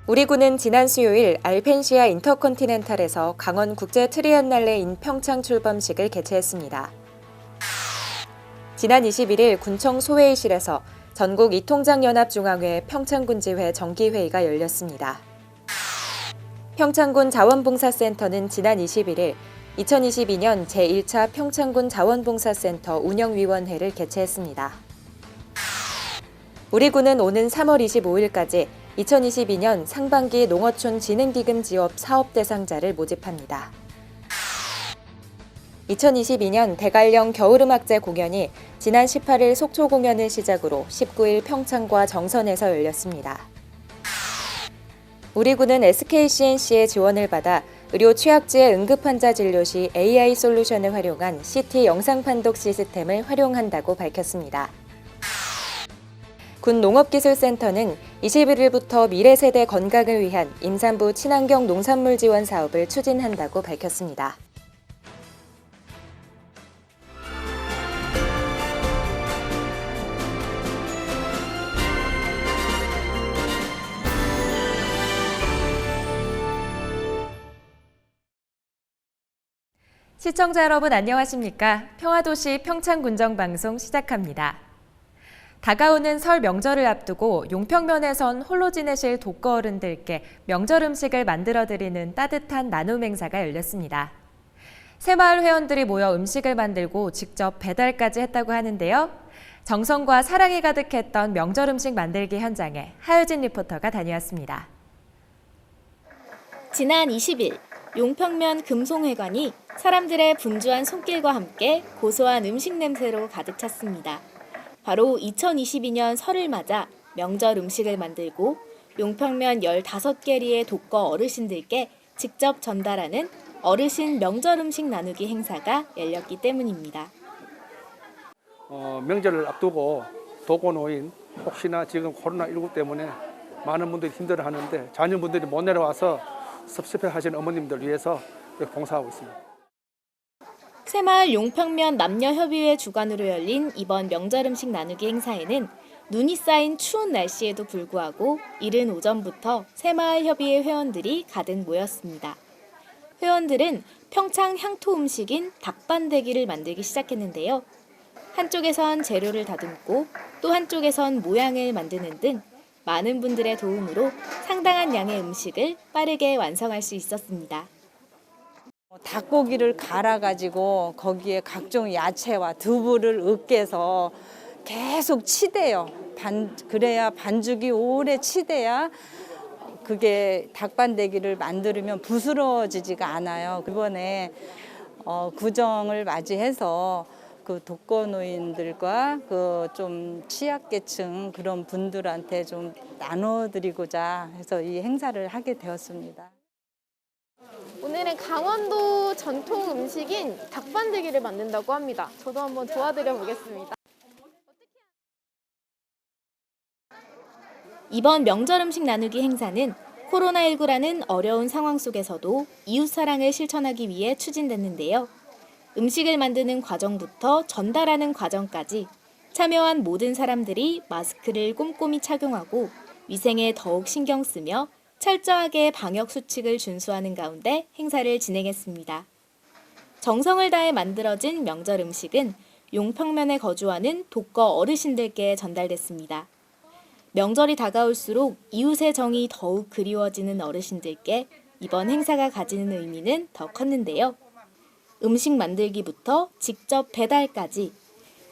우리 군은 지난 수요일 알펜시아 인터컨티넨탈에서 강원 국제 트리엔날레 인 평창 출범식을 개최했습니다. 지난 21일 군청 소회의실에서 전국 이통장연합중앙회 평창군지회 정기회의가 열렸습니다. 평창군 자원봉사센터는 지난 21일 2022년 제1차 평창군 자원봉사센터 운영위원회를 개최했습니다. 우리 군은 오는 3월 25일까지 2022년 상반기 농어촌 진흥기금 지원 사업 대상자를 모집합니다. 2022년 대관령 겨울음악제 공연이 지난 18일 속초 공연을 시작으로 19일 평창과 정선에서 열렸습니다. 우리 군은 SKCNC의 지원을 받아 의료 취약지의 응급환자 진료 시 AI 솔루션을 활용한 CT 영상판독 시스템을 활용한다고 밝혔습니다. 군 농업기술센터는 21일부터 미래세대 건강을 위한 임산부 친환경 농산물 지원 사업을 추진한다고 밝혔습니다. 시청자 여러분 안녕하십니까? 평화도시 평창군정방송 시작합니다. 다가오는 설 명절을 앞두고 용평면에선 홀로 지내실 독거 어른들께 명절 음식을 만들어드리는 따뜻한 나눔 행사가 열렸습니다. 새마을 회원들이 모여 음식을 만들고 직접 배달까지 했다고 하는데요. 정성과 사랑이 가득했던 명절 음식 만들기 현장에 하효진 리포터가 다녀왔습니다. 지난 20일 용평면 금송회관이 사람들의 분주한 손길과 함께 고소한 음식 냄새로 가득 찼습니다. 바로 2022년 설을 맞아 명절 음식을 만들고 용평면 15개리의 독거 어르신들께 직접 전달하는 어르신 명절 음식 나누기 행사가 열렸기 때문입니다. 명절을 앞두고 독거 노인 혹시나 지금 코로나19 때문에 많은 분들이 힘들어하는데 자녀분들이 못 내려와서 섭섭해하시는 어머님들 위해서 봉사하고 있습니다. 새마을 용평면 남녀협의회 주관으로 열린 이번 명절 음식 나누기 행사에는 눈이 쌓인 추운 날씨에도 불구하고 이른 오전부터 새마을협의회 회원들이 가득 모였습니다. 회원들은 평창 향토 음식인 닭반대기를 만들기 시작했는데요. 한쪽에선 재료를 다듬고 또 한쪽에선 모양을 만드는 등 많은 분들의 도움으로 상당한 양의 음식을 빠르게 완성할 수 있었습니다. 닭고기를 갈아가지고 거기에 각종 야채와 두부를 으깨서 계속 치대요. 그래야 반죽이 오래 치대야 그게 닭반대기를 만들면 부스러지지가 않아요. 이번에 구정을 맞이해서 그 독거 노인들과 그 좀 취약계층 그런 분들한테 좀 나눠드리고자 해서 이 행사를 하게 되었습니다. 오늘은 강원도 전통 음식인 닭반대기를 만든다고 합니다. 저도 한번 도와드려 보겠습니다. 이번 명절 음식 나누기 행사는 코로나19라는 어려운 상황 속에서도 이웃사랑을 실천하기 위해 추진됐는데요. 음식을 만드는 과정부터 전달하는 과정까지 참여한 모든 사람들이 마스크를 꼼꼼히 착용하고 위생에 더욱 신경 쓰며 철저하게 방역 수칙을 준수하는 가운데 행사를 진행했습니다. 정성을 다해 만들어진 명절 음식은 용평면에 거주하는 독거 어르신들께 전달됐습니다. 명절이 다가올수록 이웃의 정이 더욱 그리워지는 어르신들께 이번 행사가 가지는 의미는 더 컸는데요. 음식 만들기부터 직접 배달까지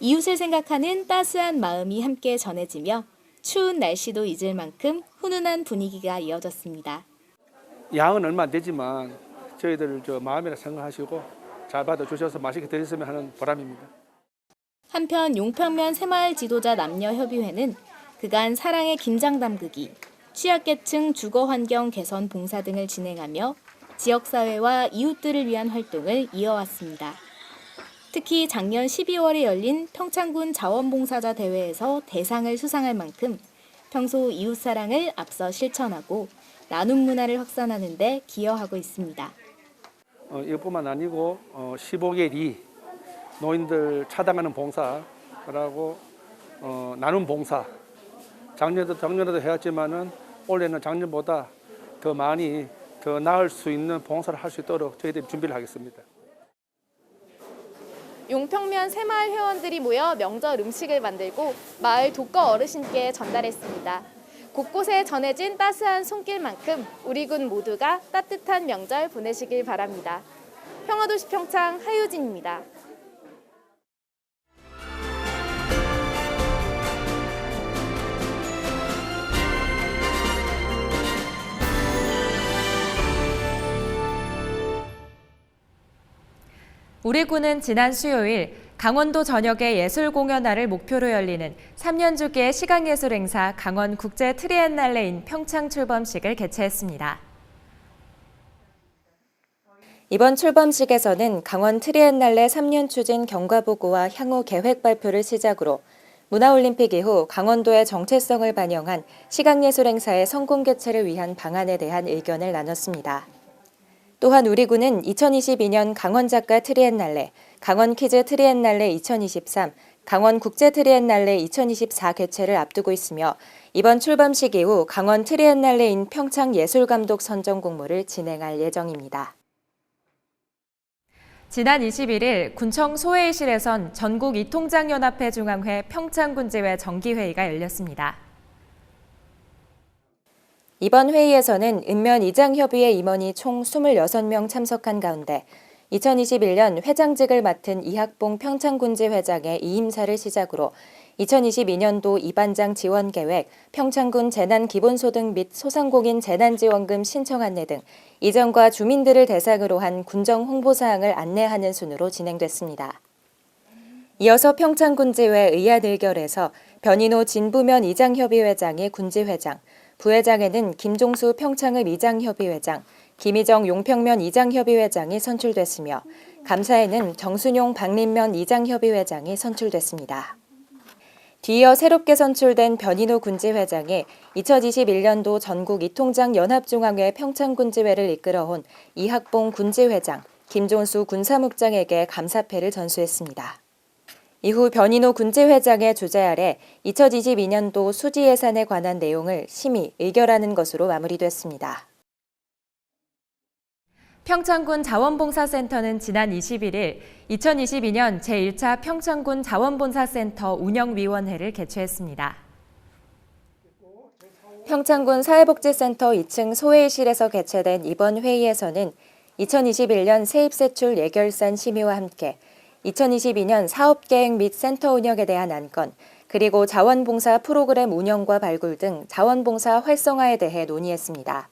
이웃을 생각하는 따스한 마음이 함께 전해지며 추운 날씨도 잊을 만큼 훈훈한 분위기가 이어졌습니다. 양은 얼마 안 되지만 저희들 마음이라 생각하시고 잘 받아주셔서 맛있게 드셨으면 하는 보람입니다. 한편 용평면 새마을 지도자 남녀협의회는 그간 사랑의 김장 담그기, 취약계층 주거환경 개선 봉사 등을 진행하며 지역사회와 이웃들을 위한 활동을 이어왔습니다. 특히 작년 12월에 열린 평창군 자원봉사자 대회에서 대상을 수상할 만큼 평소 이웃사랑을 앞서 실천하고 나눔 문화를 확산하는 데 기여하고 있습니다. 이것뿐만 아니고 15개리 노인들 차당하는 봉사라고 나눔 봉사 작년에도 해왔지만은 올해는 작년보다 더 많이 더 나을 수 있는 봉사를 할 수 있도록 저희들이 준비를 하겠습니다. 용평면 새마을 회원들이 모여 명절 음식을 만들고 마을 독거 어르신께 전달했습니다. 곳곳에 전해진 따스한 손길만큼 우리 군 모두가 따뜻한 명절 보내시길 바랍니다. 평화도시 평창 하유진입니다. 우리 군은 지난 수요일 강원도 전역의 예술공연화를 목표로 열리는 3년 주기의 시각예술 행사 강원 국제 트리엔날레인 평창 출범식을 개최했습니다. 이번 출범식에서는 강원 트리엔날레 3년 추진 경과보고와 향후 계획 발표를 시작으로 문화올림픽 이후 강원도의 정체성을 반영한 시각예술 행사의 성공 개최를 위한 방안에 대한 의견을 나눴습니다. 또한 우리 군은 2022년 강원 작가 트리엔날레, 강원 퀴즈 트리엔날레 2023, 강원 국제 트리엔날레 2024 개최를 앞두고 있으며 이번 출범식 이후 강원 트리엔날레인 평창 예술감독 선정 공모를 진행할 예정입니다. 지난 21일 군청 소회의실에선 전국 이통장연합회 중앙회 평창군지회 정기회의가 열렸습니다. 이번 회의에서는 읍면 이장협의회 임원이 총 26명 참석한 가운데 2021년 회장직을 맡은 이학봉 평창군지 회장의 이임사를 시작으로 2022년도 이반장 지원계획, 평창군 재난기본소득 및 소상공인 재난지원금 신청 안내 등 이전과 주민들을 대상으로 한 군정 홍보사항을 안내하는 순으로 진행됐습니다. 이어서 평창군지회 의안의결에서 변인호 진부면 이장협의회장이 군지회장, 부회장에는 김종수 평창읍 이장협의회장, 김희정 용평면 이장협의회장이 선출됐으며 감사에는 정순용 박림면 이장협의회장이 선출됐습니다. 뒤이어 새롭게 선출된 변인호 군지회장이 2021년도 전국 이통장 연합중앙회 평창군지회를 이끌어온 이학봉 군지회장, 김종수 군사묵장에게 감사패를 전수했습니다. 이후 변인호 군지회장의 주재 아래 2022년도 수지 예산에 관한 내용을 심의, 의결하는 것으로 마무리됐습니다. 평창군 자원봉사센터는 지난 21일 2022년 제1차 평창군 자원봉사센터 운영위원회를 개최했습니다. 평창군 사회복지센터 2층 소회의실에서 개최된 이번 회의에서는 2021년 세입세출 예결산 심의와 함께 2022년 사업계획 및 센터 운영에 대한 안건, 그리고 자원봉사 프로그램 운영과 발굴 등 자원봉사 활성화에 대해 논의했습니다.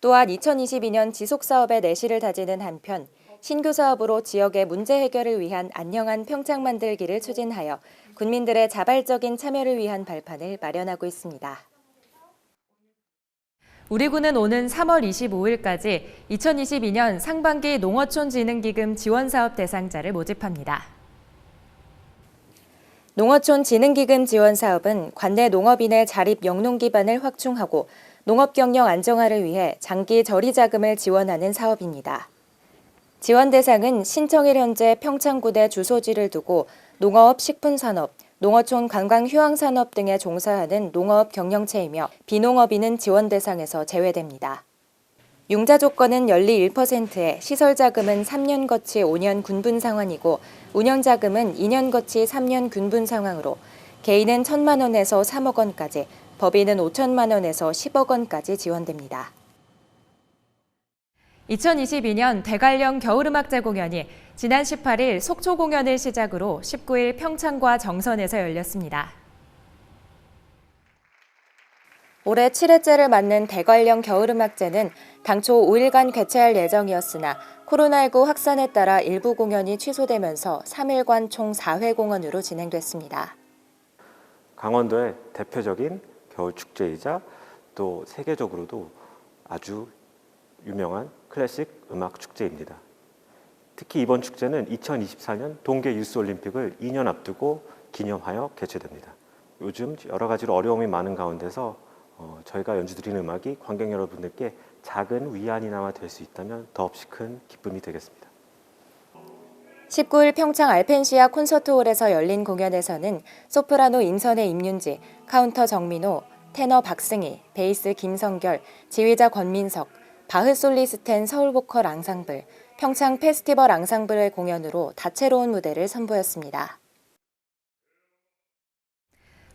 또한 2022년 지속사업의 내실을 다지는 한편 신규 사업으로 지역의 문제 해결을 위한 안녕한 평창 만들기를 추진하여 군민들의 자발적인 참여를 위한 발판을 마련하고 있습니다. 우리 군은 오는 3월 25일까지 2022년 상반기 농어촌 진흥기금 지원사업 대상자를 모집합니다. 농어촌 진흥기금 지원사업은 관내 농업인의 자립 영농 기반을 확충하고 농업 경영 안정화를 위해 장기 저리 자금을 지원하는 사업입니다. 지원 대상은 신청일 현재 평창군에 주소지를 두고 농어업 식품산업, 농어촌 관광휴양산업 등에 종사하는 농어업 경영체이며 비농업인은 지원 대상에서 제외됩니다. 융자 조건은 연리 1%에 시설 자금은 3년 거치 5년 군분 상환이고 운영 자금은 2년 거치 3년 군분 상황으로 개인은 1,000만 원에서 3억 원까지, 법인은 5천만 원에서 10억 원까지 지원됩니다. 2022년 대관령 겨울음악제 공연이 지난 18일 속초 공연을 시작으로 19일 평창과 정선에서 열렸습니다. 올해 7회째를 맞는 대관령 겨울음악제는 당초 5일간 개최할 예정이었으나 코로나19 확산에 따라 일부 공연이 취소되면서 3일간 총 4회 공연으로 진행됐습니다. 강원도의 대표적인 겨울 축제이자 또 세계적으로도 아주 유명한 클래식 음악 축제입니다. 특히 이번 축제는 2024년 동계 유스올림픽을 2년 앞두고 기념하여 개최됩니다. 요즘 여러 가지로 어려움이 많은 가운데서 저희가 연주드리는 음악이 관객 여러분들께 작은 위안이나마 될 수 있다면 더없이 큰 기쁨이 되겠습니다. 19일 평창 알펜시아 콘서트홀에서 열린 공연에서는 소프라노 임선의 임윤지, 카운터 정민호, 테너 박승희, 베이스 김성결, 지휘자 권민석, 바흐 솔리스텐 서울보컬 앙상블, 평창 페스티벌 앙상블의 공연으로 다채로운 무대를 선보였습니다.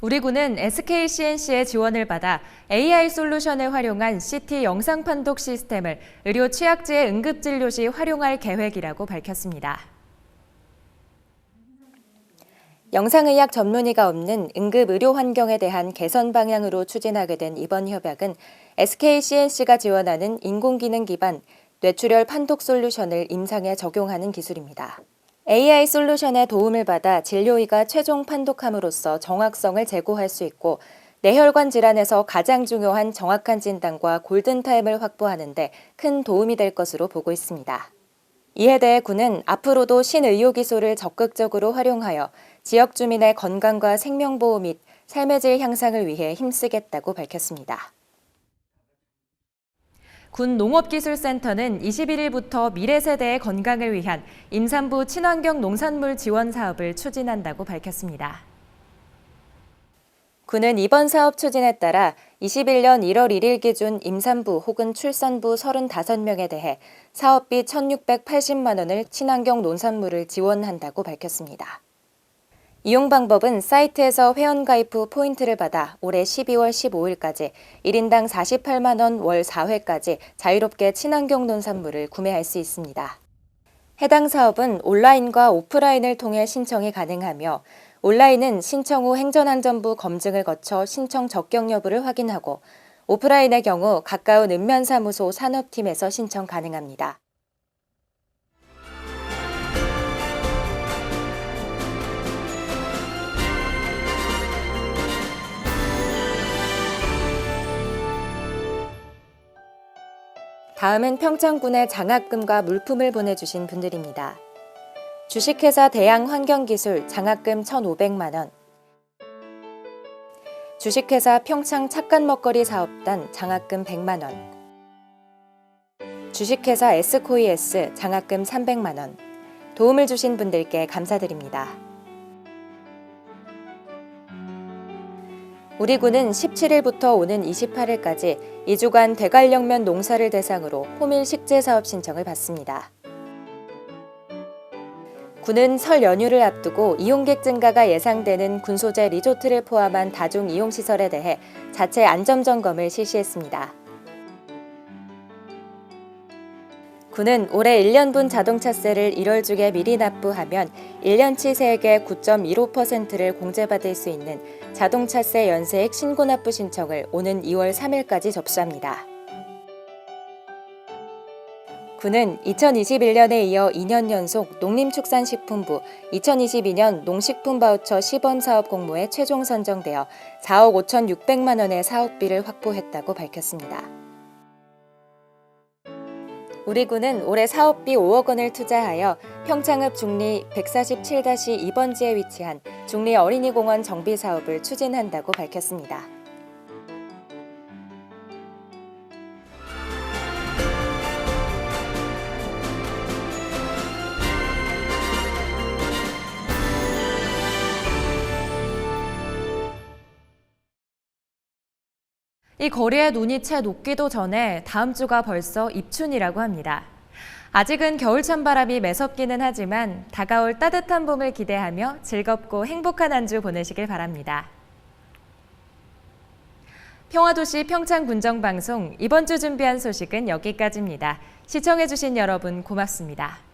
우리 군은 SKCNC의 지원을 받아 AI 솔루션을 활용한 CT 영상 판독 시스템을 의료 취약지의 응급진료 시 활용할 계획이라고 밝혔습니다. 영상의학 전문의가 없는 응급 의료 환경에 대한 개선 방향으로 추진하게 된 이번 협약은 SKCNC가 지원하는 인공기능 기반 뇌출혈 판독 솔루션을 임상에 적용하는 기술입니다. AI 솔루션의 도움을 받아 진료의가 최종 판독함으로써 정확성을 제고할 수 있고 뇌혈관 질환에서 가장 중요한 정확한 진단과 골든타임을 확보하는 데 큰 도움이 될 것으로 보고 있습니다. 이에 대해 군은 앞으로도 신의료 기술을 적극적으로 활용하여 지역 주민의 건강과 생명보호 및 삶의 질 향상을 위해 힘쓰겠다고 밝혔습니다. 군 농업기술센터는 21일부터 미래 세대의 건강을 위한 임산부 친환경 농산물 지원 사업을 추진한다고 밝혔습니다. 군은 이번 사업 추진에 따라 21년 1월 1일 기준 임산부 혹은 출산부 35명에 대해 사업비 1,680만 원을 친환경 농산물을 지원한다고 밝혔습니다. 이용 방법은 사이트에서 회원가입 후 포인트를 받아 올해 12월 15일까지 1인당 48만 원 월 4회까지 자유롭게 친환경 농산물을 구매할 수 있습니다. 해당 사업은 온라인과 오프라인을 통해 신청이 가능하며 온라인은 신청 후 행정안전부 검증을 거쳐 신청 적격 여부를 확인하고 오프라인의 경우 가까운 읍면사무소 산업팀에서 신청 가능합니다. 다음은 평창군의 장학금과 물품을 보내주신 분들입니다. 주식회사 대양환경기술 장학금 1,500만 원, 주식회사 평창 착간먹거리 사업단 장학금 100만 원, 주식회사 에스코이에스 장학금 300만 원, 도움을 주신 분들께 감사드립니다. 우리 군은 17일부터 오는 28일까지 2주간 대관령면 농사를 대상으로 호밀 식재 사업 신청을 받습니다. 군은 설 연휴를 앞두고 이용객 증가가 예상되는 군소재 리조트를 포함한 다중 이용시설에 대해 자체 안전 점검을 실시했습니다. 군은 올해 1년분 자동차세를 1월 중에 미리 납부하면 1년치 세액의 9.15%를 공제받을 수 있는 자동차세 연세액 신고납부 신청을 오는 2월 3일까지 접수합니다. 군은 2021년에 이어 2년 연속 농림축산식품부 2022년 농식품 바우처 시범사업 공모에 최종 선정되어 4억 5,600만 원의 사업비를 확보했다고 밝혔습니다. 우리 군은 올해 사업비 5억 원을 투자하여 평창읍 중리 147-2번지에 위치한 중리 어린이공원 정비 사업을 추진한다고 밝혔습니다. 이 거리에 눈이 채 녹기도 전에 다음 주가 벌써 입춘이라고 합니다. 아직은 겨울 찬바람이 매섭기는 하지만 다가올 따뜻한 봄을 기대하며 즐겁고 행복한 한 주 보내시길 바랍니다. 평화도시 평창군정방송 이번 주 준비한 소식은 여기까지입니다. 시청해주신 여러분 고맙습니다.